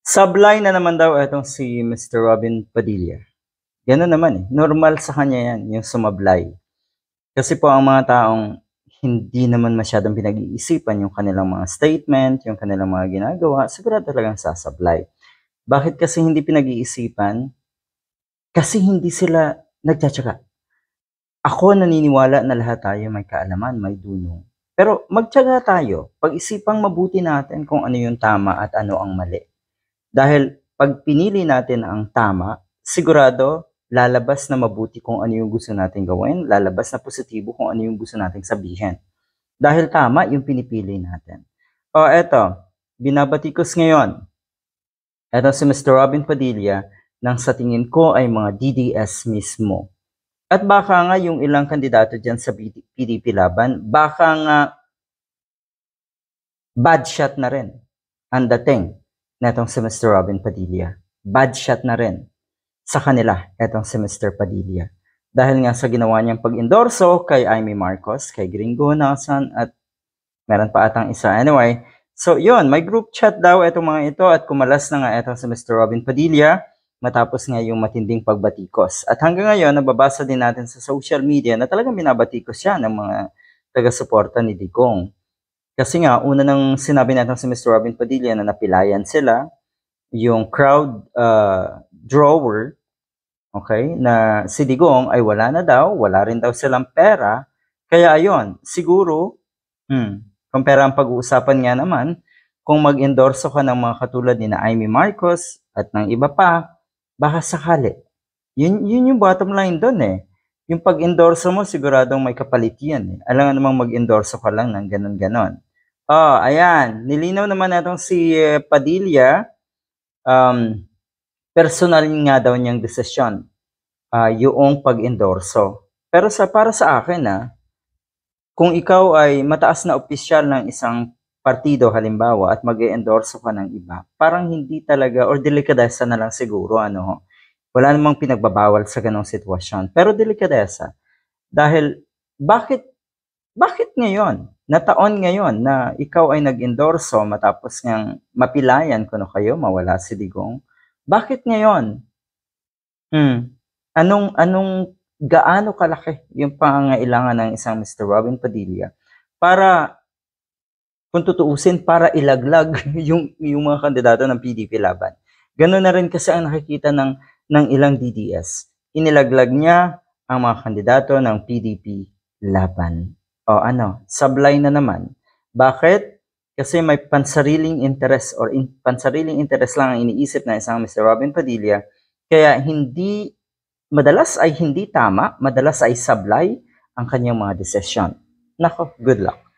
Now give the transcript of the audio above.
Sablay na naman daw itong si Mr. Robin Padilla. Gano'n naman eh. Normal sa kanya yan, yung sumablay. Kasi po ang mga taong hindi naman masyadong pinag-iisipan yung kanilang mga statement, yung kanilang mga ginagawa, sigurado talagang sasablay. Bakit kasi hindi pinag-iisipan? Kasi hindi sila nagtsatsaga. Ako naniniwala na lahat tayo may kaalaman, may dunong. Pero magtyaga tayo, pag-isipang mabuti natin kung ano yung tama at ano ang mali. Dahil pag pinili natin ang tama, sigurado lalabas na mabuti kung ano yung gusto natin gawin, lalabas na positibo kung ano yung gusto nating sabihin. Dahil tama yung pinipili natin. O eto, binabatikos ngayon. Eto si Mr. Robin Padilla nang sa tingin ko ay mga DDS mismo. At baka nga yung ilang kandidato dyan sa PDP laban, baka nga bad shot na rin ang dating netong si Mr. Robin Padilla. Bad shot na rin sa kanila etong si Mr. Padilla. Dahil nga sa ginawa niyang pag-endorso kay Amy Marcos, kay Gringo Nelson, at meron pa atang isa. Anyway, so yun, may group chat daw itong mga ito at kumalas na nga etong si Mr. Robin Padilla matapos nga yung matinding pagbatikos. At hanggang ngayon, nababasa din natin sa social media na talagang binabatikos siya ng mga taga-suporta ni Digong. Kasi nga, una nang sinabi natin si Mr. Robin Padilla na napilayan sila, yung crowd drawer, okay, na si Digong ay wala na daw, wala rin daw silang pera. Kaya ayun, siguro, kung pera ang pag-uusapan nga naman, kung mag-endorso ka ng mga katulad ni na Amy Marcos at ng iba pa, baka sakali. Yun yung bottom line doon eh. Yung pag-endorso mo, siguradong may kapalit yan eh. Alam nga namang mag-endorso ka lang ng ganon-ganon. Oh, ayan. Nilinaw naman natong si Padilla, personal nga daw niyang desisyon yung pag-endorso. Pero para sa akin kung ikaw ay mataas na opisyal ng isang partido halimbawa at mag-endorso ka ng iba, parang hindi talaga, or delikadesa na lang siguro, wala namang pinagbabawal sa ganong sitwasyon. Pero delikadesa. Dahil, bakit ngayon, na taon ngayon na ikaw ay nag-endorso matapos ngang mapilayan kuno kayo, mawala si Digong? Bakit ngayon? Anong gaano kalaki yung pangangailangan ng isang Mr. Robin Padilla para, kung tutuusin, para ilaglag yung mga kandidato ng PDP laban? Ganun na rin kasi ang nakikita ng ilang DDS. Inilaglag niya ang mga kandidato ng PDP laban. O sablay na naman. Bakit? Kasi may pansariling interest or pansariling interest lang ang iniisip na isang Mr. Robin Padilla. Kaya madalas ay hindi tama, madalas ay sablay ang kanyang mga desisyon. Nako, good luck.